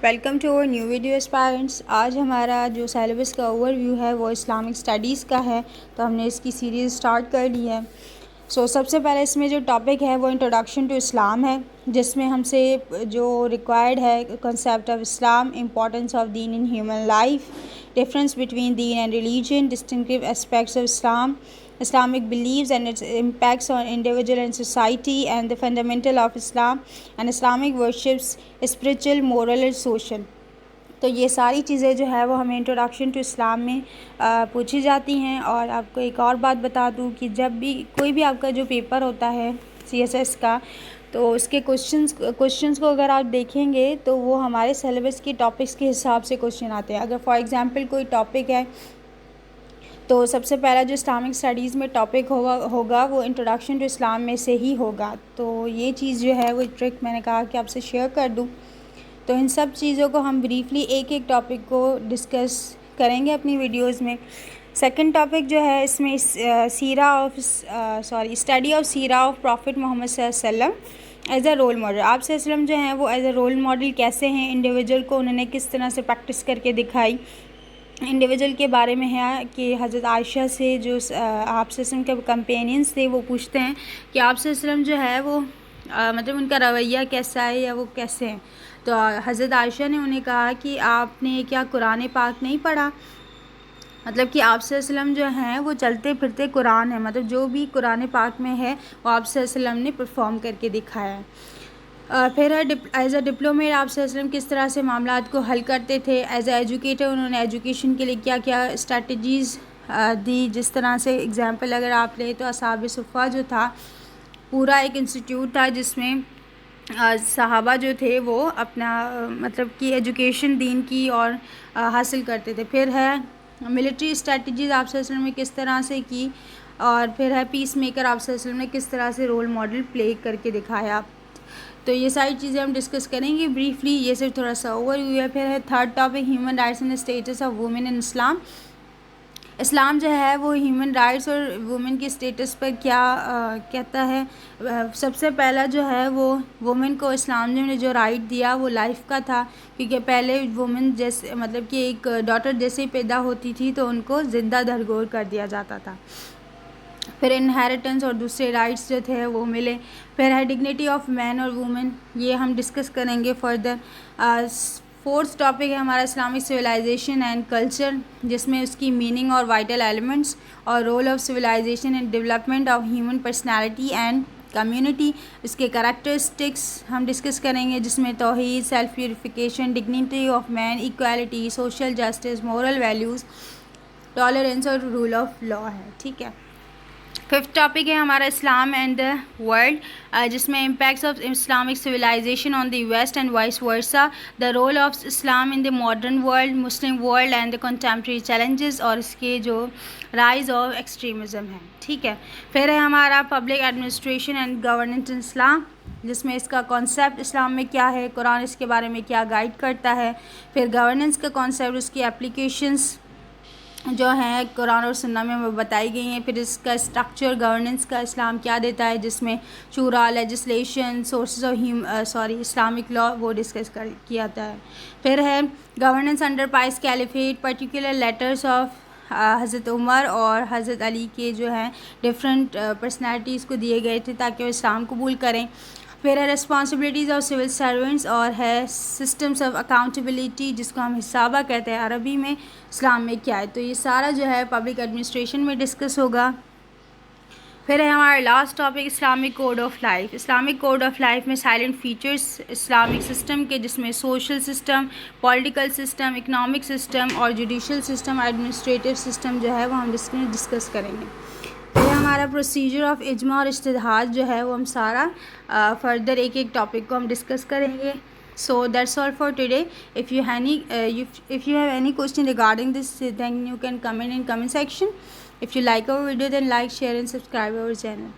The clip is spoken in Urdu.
ویلکم ٹو اور نیو ویڈیو اسپائرنٹس. آج ہمارا جو سیلیبس کا اوور ویو ہے وہ اسلامک اسٹڈیز کا ہے, تو ہم نے اس کی سیریز اسٹارٹ کر لی ہے. سب سے پہلے اس میں جو ٹاپک ہے وہ انٹروڈکشن ٹو اسلام ہے, جس میں ہم سے جو ریکوائرڈ ہے concept of Islam, importance of دین in human life, difference between دین and religion, distinctive aspects of Islam, Islamic beliefs and its impacts on individual and society, and the fundamental of Islam and Islamic worships, spiritual, moral and social. تو یہ ساری چیزیں جو ہے وہ ہمیں انٹروڈکشن ٹو اسلام میں پوچھی جاتی ہیں. اور آپ کو ایک اور بات بتا دوں کہ جب بھی کوئی بھی آپ کا جو پیپر ہوتا ہے CSS کا, تو اس کے کوشچنس کو اگر آپ دیکھیں گے تو وہ ہمارے سیلیبس کی ٹاپکس کے حساب سے کوشچن آتے ہیں. اگر فار ایگزامپل کوئی ٹاپک ہے تو سب سے پہلا جو اسلامک اسٹڈیز میں ٹاپک ہوگا وہ انٹروڈکشن ٹو اسلام میں سے ہی ہوگا. تو یہ چیز جو ہے وہ ٹرک میں نے کہا کہ آپ سے شیئر کر دوں. تو ان سب چیزوں کو ہم بریفلی ایک ایک ٹاپک کو ڈسکس کریں گے اپنی ویڈیوز میں. سیکنڈ ٹاپک جو ہے اس میں اسٹڈی آف سیرہ آف پروفٹ محمد صلی اللہ علیہ وسلم ایز اے رول ماڈل. آپ صلی اللہ علیہ وسلم جو ہیں وہ ایز اے رول ماڈل کیسے ہیں, انڈیویجول کو انہوں نے کس طرح سے پریکٹس کر کے دکھائی. انڈیویجول کے بارے میں ہے کہ حضرت عائشہ سے جو آپ صلی اللہ علیہ وسلم کے کمپینینس تھے وہ پوچھتے ہیں کہ آپ صلی اللہ علیہ وسلم جو ہے وہ مطلب ان کا رویہ کیسا ہے یا وہ کیسے ہیں. تو حضرت عائشہ نے انہیں کہا کہ آپ نے کیا قرآن پاک نہیں پڑھا, مطلب کہ آپ صلی اللہ علیہ وسلم جو ہیں وہ چلتے پھرتے قرآن ہیں, مطلب جو بھی قرآن پاک میں ہے وہ آپ صلی اللہ علیہ وسلم نے پرفارم کر کے دکھایا ہے. پھر ایز اے ڈپلومیٹ آپ صلی اللہ علیہ وسلم کس طرح سے معاملات کو حل کرتے تھے. ایز اے ایجوکیٹر انہوں نے ایجوکیشن کے لیے کیا کیا اسٹریٹجیز دی, جس طرح سے اگزامپل اگر آپ لیں تو اصحاب صفہ جو تھا پورا ایک انسٹیٹیوٹ تھا جس میں صحابہ جو تھے وہ اپنا مطلب کہ ایجوکیشن دین کی اور حاصل کرتے تھے. پھر ہے ملٹری اسٹریٹجیز آپ صلی اللہ علیہ وسلم نے کس طرح سے کی, اور پھر ہے پیس میکر آپ صلی اللہ علیہ وسلم نے کس طرح سے رول ماڈل پلے کر کے دکھایا. تو یہ ساری چیزیں ہم ڈسکس کریں گے بریفلی, یہ صرف تھوڑا سا اوور ویو ہے. پھر ہے third topic human rights and status of women in Islam. Islam جو ہے وہ ہیومن رائٹس اور وومن کے اسٹیٹس پر کیا کہتا ہے. سب سے پہلا جو ہے وہ وومن کو اسلام نے جو رائٹ دیا وہ لائف کا تھا, کیونکہ پہلے وومن جیسے مطلب کہ ایک ڈاٹر جیسے پیدا ہوتی تھی تو ان کو زندہ درگور کر دیا جاتا تھا. پھر انہیریٹنس اور دوسرے رائٹس جو تھے وہ ملے. پھر ہے ڈگنیٹی آف مین اور وومن, یہ ہم ڈسکس کریں گے فردر. فورتھ ٹاپک ہے ہمارا اسلامک سویلائزیشن اینڈ کلچر, جس میں اس کی میننگ اور وائٹل ایلیمنٹس اور role of civilisation and development of human personality and community, اس کے کریکٹرسٹکس ہم ڈسکس کریں گے, جس میں توحید, self purification, dignity of man, equality, social justice, moral values, tolerance اور رول آف لا ہے. ٹھیک ہے. ففتھ ٹاپک ہے ہمارا اسلام اینڈ دا ورلڈ, جس میں impacts of Islamic civilization on the west and vice versa, the role of Islam in the modern world, Muslim world and the contemporary challenges, اور اس کے جو رائز آف ایکسٹریمزم ہے. ٹھیک ہے. پھر ہے ہمارا پبلک ایڈمنسٹریشن اینڈ گورننس ان اسلام, جس میں اس کا کانسیپٹ اسلام میں کیا ہے, قرآن اس کے بارے میں کیا گائیڈ کرتا ہے. پھر گورننس کا کانسیپٹ, اس کی اپلیکیشنس جو ہیں قرآن اور سنہ میں وہ بتائی گئی ہیں. پھر اس کا اسٹرکچر گورننس کا اسلام کیا دیتا ہے, جس میں شورا, legislation, sources of Islamic law وہ ڈسکس کیا جاتا ہے. پھر ہے governance under pious caliphate, particular letters of حضرت عمر اور حضرت علی کے جو ہیں ڈفرینٹ پرسنالٹیز کو دیے گئے تھے تاکہ وہ اسلام قبول کریں. پھر ہے ریسپانسبلٹیز آف سول سرونٹس, اور ہے سسٹمس آف اکاؤنٹیبلٹی, جس کو ہم حسابہ کہتے ہیں عربی میں, اسلام میں کیا ہے. تو یہ سارا جو ہے پبلک ایڈمنسٹریشن میں ڈسکس ہوگا. پھر ہے ہمارا last topic Islamic code of life. Islamic code of life میں سائلنٹ فیچرس اسلامک سسٹم کے, جس میں social system, political system, economic system اور جوڈیشل سسٹم, ایڈمنسٹریٹو سسٹم جو ہے وہ ہم ڈسکس کریں گے. پھر ہمارا پروسیجر آف اجماع اور اجتہاد جو ہے وہ ہم سارا فردر ایک ایک ٹاپک کو ہم ڈسکس کریں گے. So that's all for today. If you have any question regarding this, then you can comment in comment section. If you like our video, then like, share and subscribe our channel.